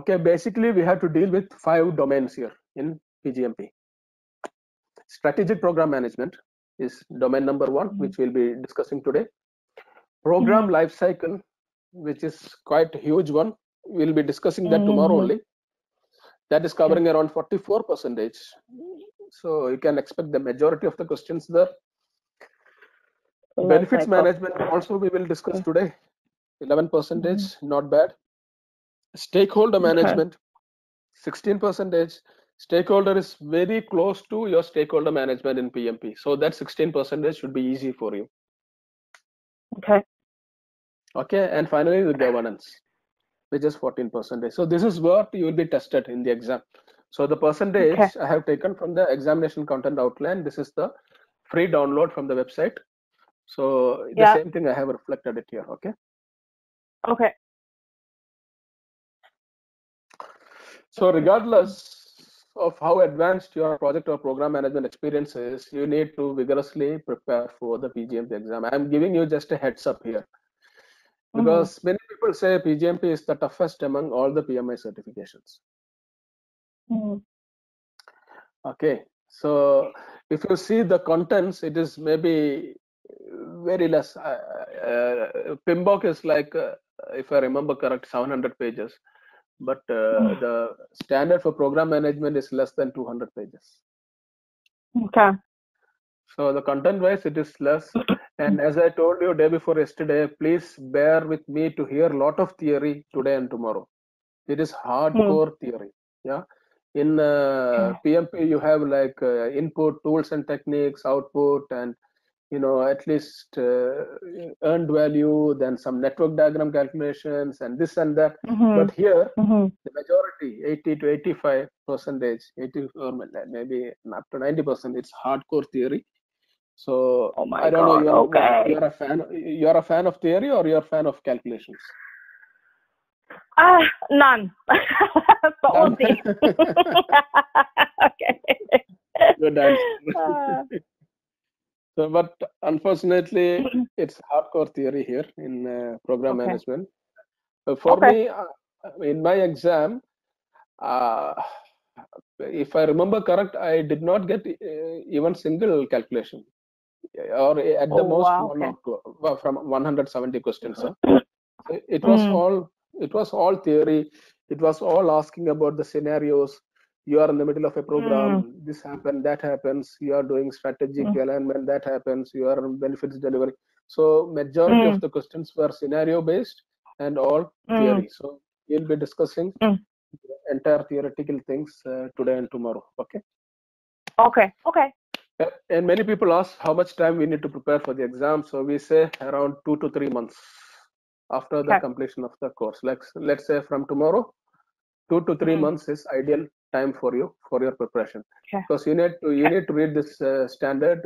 Okay, basically we have to deal with 5 domains here in PGMP. Strategic program management is domain number 1, which we'll be discussing today. Program lifecycle, which is quite a huge one. We'll be discussing that tomorrow only. That is covering around 44%. So you can expect the majority of the questions there. Benefits management also we will discuss today. 11%, not bad. Stakeholder management, 16%. Stakeholder is very close to your stakeholder management in PMP. So that 16% should be easy for you. Okay, and finally the governance, which is 14%. So this is what you will be tested in the exam. So the percentage I have taken from the examination content outline. This is the free download from the website. So the same thing I have reflected it here. Okay. So regardless of how advanced your project or program management experience is, you need to vigorously prepare for the PGMP exam. I'm giving you just a heads up here, because many people say PGMP is the toughest among all the PMI certifications. Okay, so if you see the contents, it is maybe very less. PMBOK is like, if I remember correct, 700 pages. But the standard for program management is less than 200 pages. Okay. So the content wise, it is less. And as I told you day before yesterday, please bear with me to hear a lot of theory today and tomorrow. It is hardcore theory. Yeah. In PMP, you have like input, tools and techniques, output, and at least earned value, then some network diagram calculations and this and that. But here, the majority, 80 to 85%, 80 or maybe up to 90%, it's hardcore theory. So I don't know, you're a fan of theory or you're a fan of calculations? None. But we'll see. Okay. Good answer. So, but unfortunately, it's hardcore theory here in program management. For me, in my exam, if I remember correct, I did not get even single calculation, or at the most one or two from 170 questions. So it was all theory. It was all asking about the scenarios. You are in the middle of a program, this happens, that happens, you are doing strategic alignment, that happens, you are on benefits delivery. So majority of the questions were scenario based and all theory. So we'll be discussing entire theoretical things today and tomorrow. Okay. And many people ask how much time we need to prepare for the exam. So we say around 2 to 3 months after the completion of the course. Let's say from tomorrow, 2 to 3 months is ideal time for you for your preparation, because you need to read this standard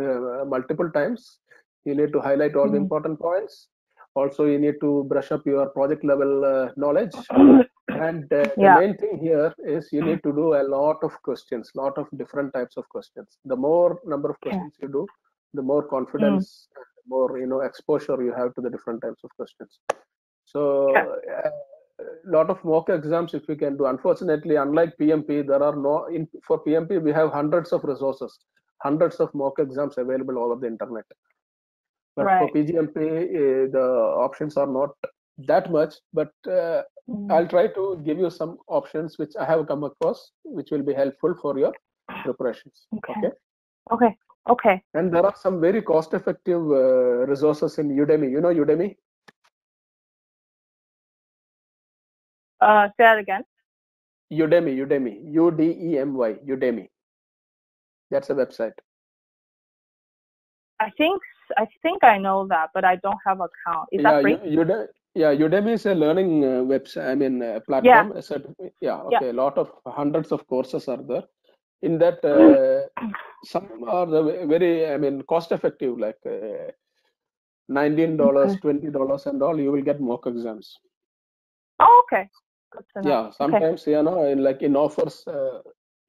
multiple times. You need to highlight all the important points. Also, you need to brush up your project level knowledge. And the main thing here is you need to do a lot of questions, lot of different types of questions. The more number of questions you do, the more confidence, the more exposure you have to the different types of questions. So lot of mock exams if we can do. Unfortunately, unlike PMP, there are for PMP we have hundreds of resources, hundreds of mock exams available all over the internet. But for PGMP, the options are not that much. But I'll try to give you some options which I have come across, which will be helpful for your preparations. Okay. And there are some very cost-effective resources in Udemy. You know Udemy? Say that again. Udemy, U-D-E-M-Y, Udemy. That's a website. I think I know that, but I don't have an account. Is that free? Udemy is a learning website. Platform. A lot of hundreds of courses are there. In that, some are very, cost-effective, like $19, $20, and all. You will get mock exams. Oh, okay. Good to know. Yeah, sometimes like in offers,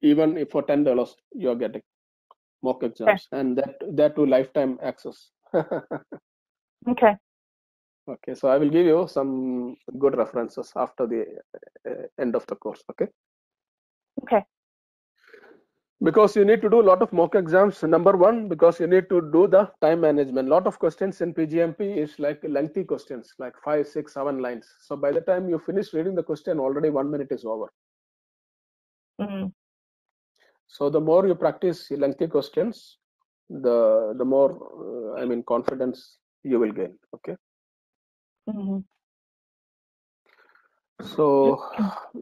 even for $10 you are getting mock exams, and that to lifetime access. Okay. Okay, so I will give you some good references after the end of the course. Okay. Okay. Because you need to do a lot of mock exams. Number one, because you need to do the time management. A lot of questions in PGMP is like lengthy questions, like 5, 6, 7 lines. So by the time you finish reading the question, already 1 minute is over. Mm. So the more you practice lengthy questions, the more confidence you will gain. Okay. Mm-hmm. So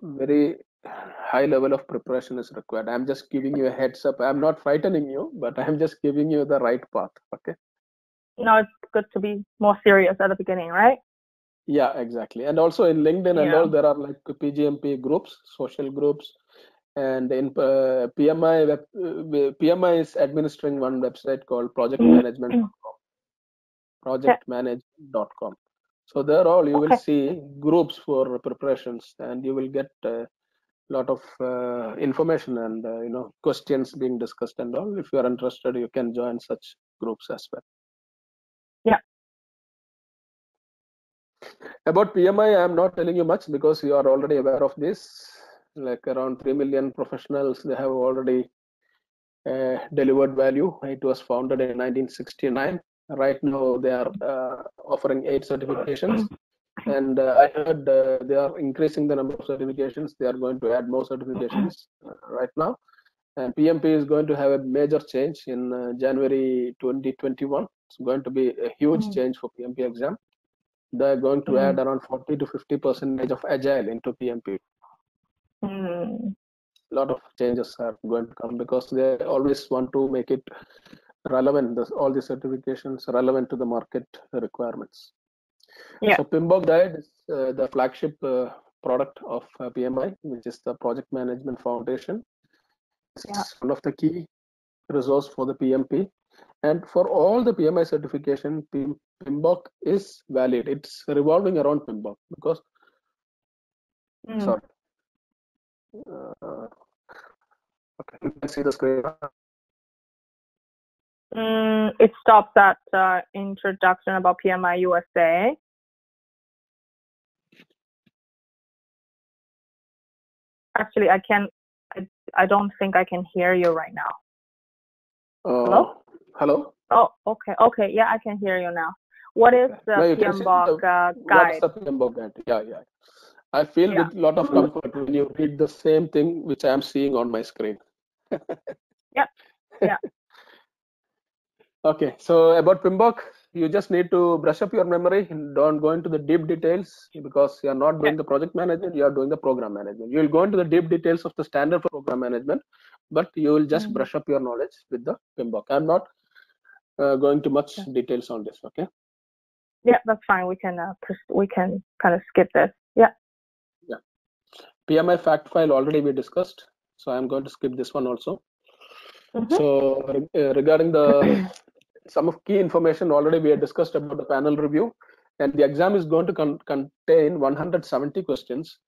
very high level of preparation is required. I'm just giving you a heads up. I'm not frightening you, but I'm just giving you the right path. Okay. No, it's good to be more serious at the beginning, right? Yeah, exactly. And also in LinkedIn and all, there are like PGMP groups, social groups, and in PMI is administering one website called projectmanagement.com. Projectmanage.com. So there all you will see groups for preparations, and you will get a lot of information and questions being discussed and all. If you are interested, you can join such groups as well. Yeah. About PMI, I am not telling you much because you are already aware of this. Like around 3 million professionals, they have already delivered value. It was founded in 1969. Right now, they are offering 8 certifications. And I heard they are increasing the number of certifications. They are going to add more certifications right now. And PMP is going to have a major change in January 2021. It's going to be a huge change for PMP exam. They're going to add around 40 to 50% of agile into PMP. A lot of changes are going to come because they always want to make it relevant, all the certifications relevant to the market requirements. Yeah. So PMBOK Guide is the flagship product of PMI, which is the Project Management Foundation. It's one of the key resource for the PMP. And for all the PMI certification, PMBOK is valid. It's revolving around PMBOK because, sorry. Okay, you can see the screen. It stops at introduction about PMI USA. Actually, I don't think I can hear you right now. Hello? Hello? Oh, okay. Okay, yeah, I can hear you now. What is the PMBOK guide? What is the PMBOK guide? Yeah. I feel with a lot of comfort when you read the same thing which I am seeing on my screen. Yeah. Okay, so about PMBOK, you just need to brush up your memory. Don't go into the deep details because you are not doing the project management, you are doing the program management. You will go into the deep details of the standard for program management, but you will just brush up your knowledge with the PMBOK. I'm not going to much details on this, okay? Yeah, that's fine. We can kind of skip this. Yeah. PMI fact file already we discussed, so I'm going to skip this one also. So regarding the some of key information already we had discussed about the panel review, and the exam is going to contain 170 questions.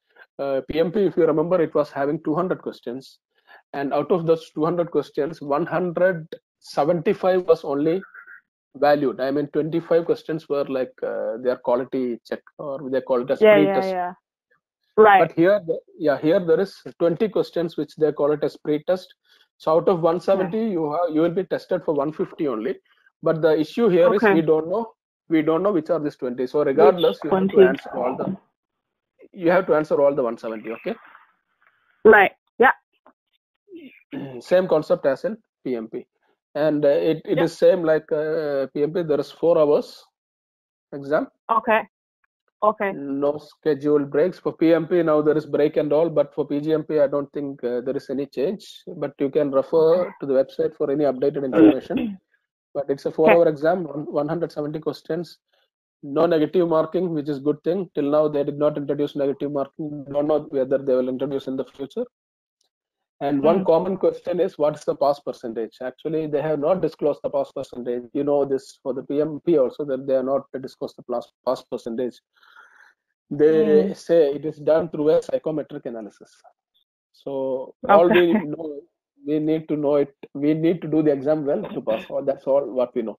PMP, if you remember, it was having 200 questions, and out of those 200 questions, 175 was only valued. I mean, 25 questions were like their quality check, or they call it as pre-test. Yeah. Right. But here there is 20 questions which they call it as pre-test. So out of 170, you will be tested for 150 only. But the issue here is we don't know which are these 20. So regardless, you have to answer all the 170. Okay. Right. Yeah. Same concept as in PMP, and it is same like PMP. There is 4 hours exam. Okay. No scheduled breaks for PMP. Now there is break and all, but for PGMP, I don't think there is any change. But you can refer to the website for any updated information. But it's a 4-hour exam, 170 questions. No negative marking, which is good thing. Till now, they did not introduce negative marking. Don't know whether they will introduce in the future. And one common question is, what is the pass percentage? Actually, they have not disclosed the pass percentage. You know this for the PMP also, that they are not disclosed the pass percentage. They say it is done through a psychometric analysis. So all we know, we need to know it. We need to do the exam well to pass. That's all what we know.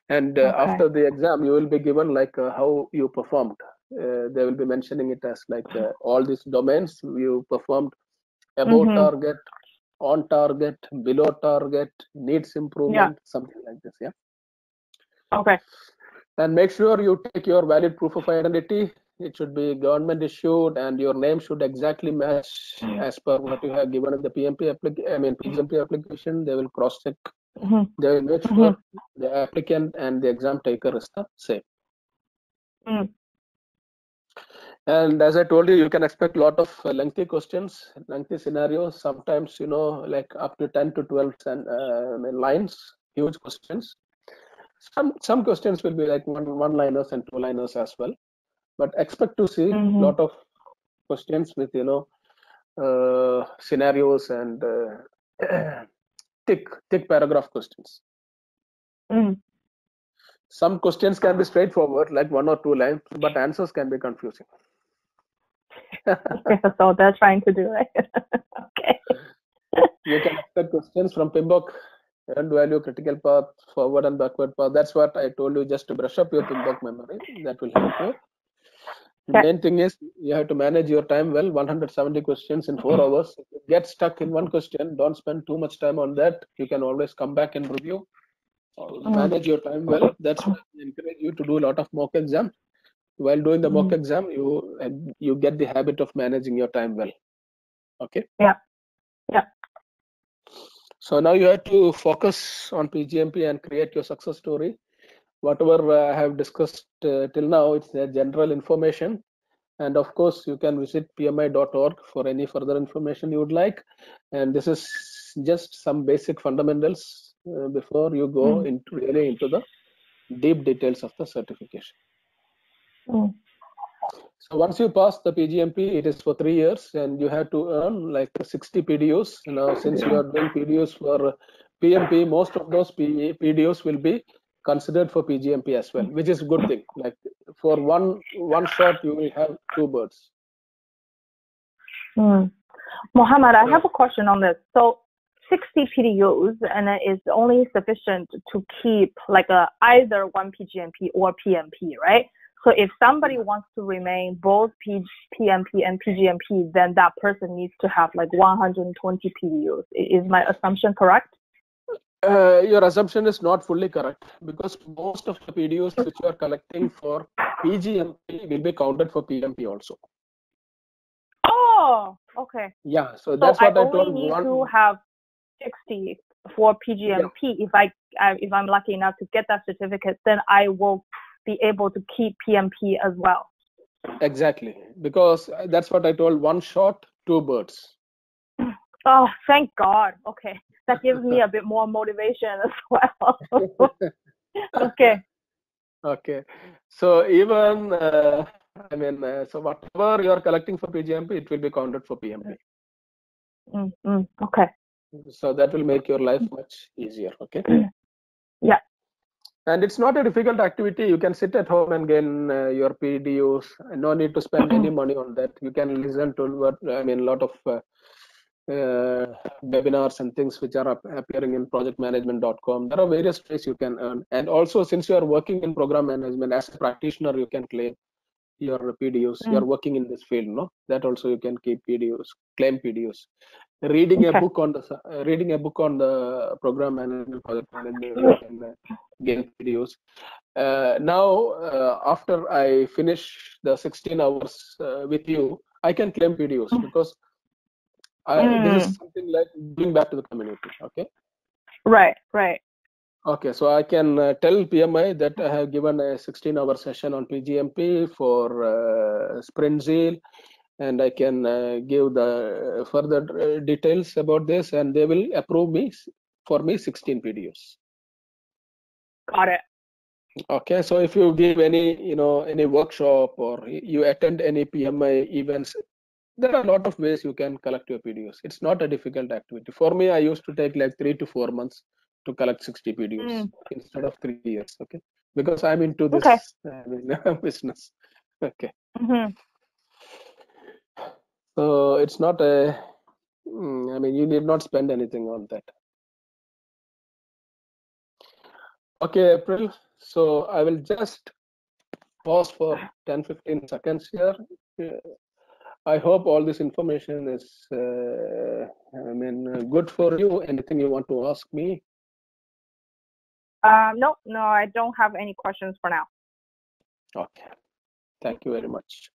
And after the exam, you will be given like how you performed. They will be mentioning it as like all these domains you performed above target, on target, below target, needs improvement, something like this. Yeah. Okay. And make sure you take your valid proof of identity. It should be government issued, and your name should exactly match as per what you have given in the PGMP application. They will cross check. They will make sure the applicant and the exam taker is the same. And as I told you, you can expect a lot of lengthy questions, lengthy scenarios. Sometimes, like up to 10 to 12 lines, huge questions. Some questions will be like one-liners and two-liners as well. But expect to see a lot of questions with scenarios and thick paragraph questions. Some questions can be straightforward, like 1 or 2 lines, but answers can be confusing. So they're trying to do it. Okay. You can expect questions from PMBOK, earned value, critical path, forward and backward path. That's what I told you, just to brush up your PMBOK memory. That will help you. The main thing is you have to manage your time well. 170 questions in 4 hours. If you get stuck in one question, don't spend too much time on that. You can always come back and review. Manage your time well. That's why I encourage you to do a lot of mock exams. While doing the mock exam, you get the habit of managing your time well. Okay. Yeah. So now you have to focus on PGMP and create your success story. Whatever I have discussed till now, it's a general information. And of course, you can visit pmi.org for any further information you would like. And this is just some basic fundamentals before you go into the deep details of the certification. So once you pass the PGMP, it is for 3 years, and you have to earn like 60 PDUs. Now, since you are doing PDUs for PMP, most of those PDUs will be considered for PGMP as well, which is a good thing. Like for one shot, you will have 2 birds. Mohammed, I have a question on this. So 60 PDUs, and it is only sufficient to keep like either one PGMP or PMP, right? So if somebody wants to remain both PMP and PGMP, then that person needs to have like 120 PDUs. Is my assumption correct? Your assumption is not fully correct, because most of the PDUs which you are collecting for PGMP will be counted for PMP also. Oh, okay. Yeah, so that's what I told. I only need to have 60 for PGMP. Yeah. If I'm lucky enough to get that certificate, then I will be able to keep PMP as well. Exactly, because that's what I told. 1 shot, 2 birds. Oh, thank God. Okay, that gives me a bit more motivation as well. Okay. So even so whatever you are collecting for PGMP, it will be counted for PMP. Okay. So that will make your life much easier. Okay. Yeah. And it's not a difficult activity. You can sit at home and gain your PDUs. No need to spend any money on that. You can listen to a lot of webinars and things which are appearing in projectmanagement.com. There are various ways you can earn. And also, since you are working in program management as a practitioner, you can claim your PDUs. You are working in this field, no? That also you can keep PDUs, claim PDUs. Reading a book on the program management, project management, you can gain PDUs. Now, after I finish the 16 hours with you, I can claim PDUs, because this is something like giving back to the community. Okay. Right. Okay, so I can tell PMI that I have given a 16-hour session on PGMP for Sprint Zeal, and I can give the further details about this, and they will approve for me 16 PDUs. Got it. Okay, so if you give any workshop or you attend any PMI events, there are a lot of ways you can collect your PDUs. It's not a difficult activity. For me, I used to take like 3 to 4 months to collect 60 PDUs instead of 3 years. Okay, because I'm into this business. Okay. So it's not you need not spend anything on that. Okay, April. So I will just pause for 10-15 seconds here. I hope all this information is, good for you. Anything you want to ask me? No, I don't have any questions for now. Okay, thank you very much.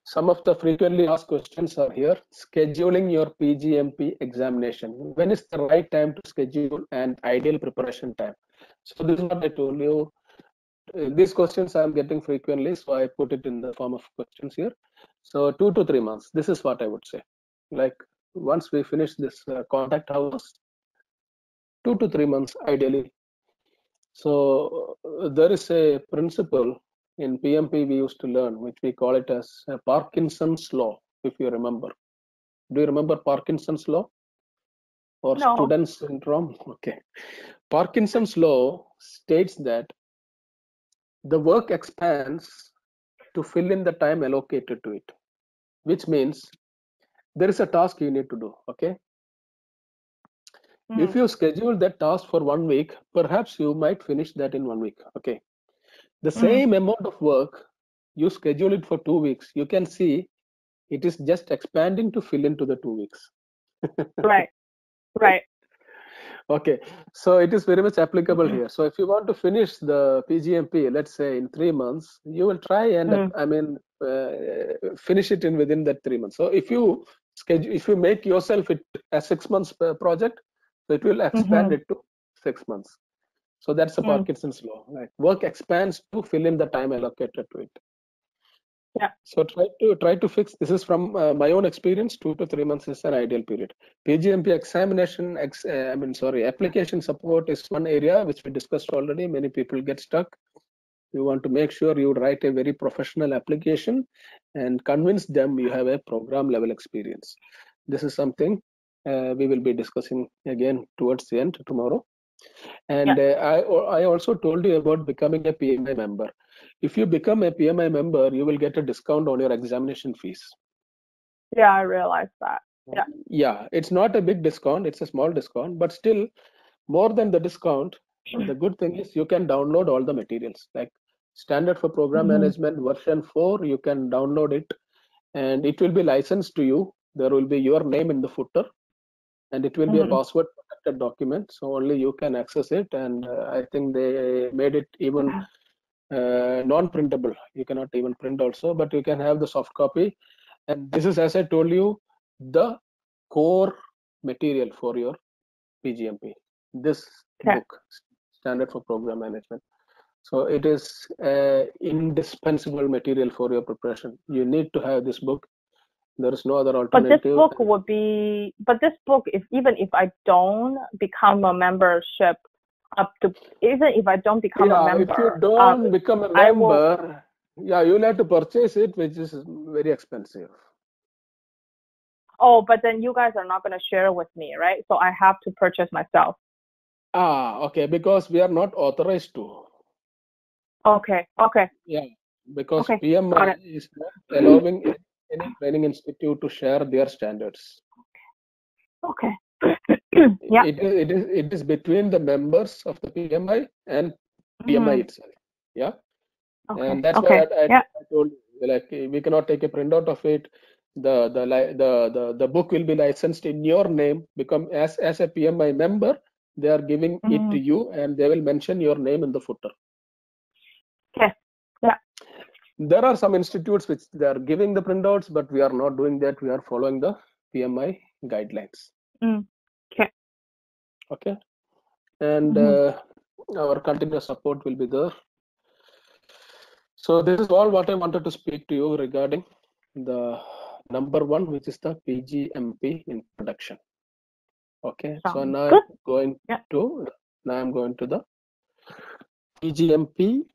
Some of the frequently asked questions are here. Scheduling your PGMP examination. When is the right time to schedule and ideal preparation time? So this is what I told you. These questions I'm getting frequently, so I put it in the form of questions here. So 2 to 3 months. This is what I would say. Like once we finish this contact hours, 2 to 3 months ideally. So there is a principle in PMP we used to learn, which we call it as Parkinson's law, if you remember. Do you remember Parkinson's law or No. Student syndrome? Okay. Parkinson's law states that the work expands to fill in the time allocated to it, which means there is a task you need to do. Okay. If you schedule that task for 1 week, perhaps you might finish that in 1 week. Okay. The same amount of work, you schedule it for 2 weeks, you can see it is just expanding to fill into the 2 weeks. Right. Okay, so it is very much applicable here. So if you want to finish the PGMP, let's say in 3 months, you will try and finish it in within that 3 months. So if you schedule, if you make yourself it a 6 months project, so it will expand it to 6 months. So that's the Parkinson's law. Like work expands to fill in the time allocated to it. Yeah. So try to fix. This is from my own experience. 2 to 3 months is an ideal period. PGMP examination, application support is one area which we discussed already. Many people get stuck. You want to make sure you write a very professional application and convince them you have a program level experience. This is something we will be discussing again towards the end tomorrow. And I also told you about becoming a PMI member. If you become a PMI member, you will get a discount on your examination fees. Yeah, I realized that. Yeah. Yeah, it's not a big discount, it's a small discount, but still more than the discount, the good thing is you can download all the materials like Standard for Program Management version 4, you can download it and it will be licensed to you. There will be your name in the footer and it will be a password protected document, so only you can access it. And I think they made it even non-printable. You cannot even print also, but you can have the soft copy. And this is, as I told you, the core material for your PGMP. This book, Standard for Program Management. So it is indispensable material for your preparation. You need to have this book. There is no other alternative. But this book would be, even if I don't become a membership even if I don't become a member. If you don't become a member, you'll have to purchase it, which is very expensive. Oh, but then you guys are not going to share with me, right? So I have to purchase myself. Okay, because we are not authorized to. Okay. Yeah, because PMI is not allowing any training institute to share their standards. Okay. Yeah. It is between the members of the PMI and PMI itself. Yeah. Okay. And that's why I told you, like, we cannot take a printout of it. The book will be licensed in your name. Become as a PMI member, they are giving it to you, and they will mention your name in the footer. Okay. Yeah. There are some institutes which they are giving the printouts, but we are not doing that. We are following the PMI guidelines. Okay. Okay. And our continuous support will be there. So this is all what I wanted to speak to you regarding the number 1, which is the PGMP introduction. Okay. So now I'm going to the PGMP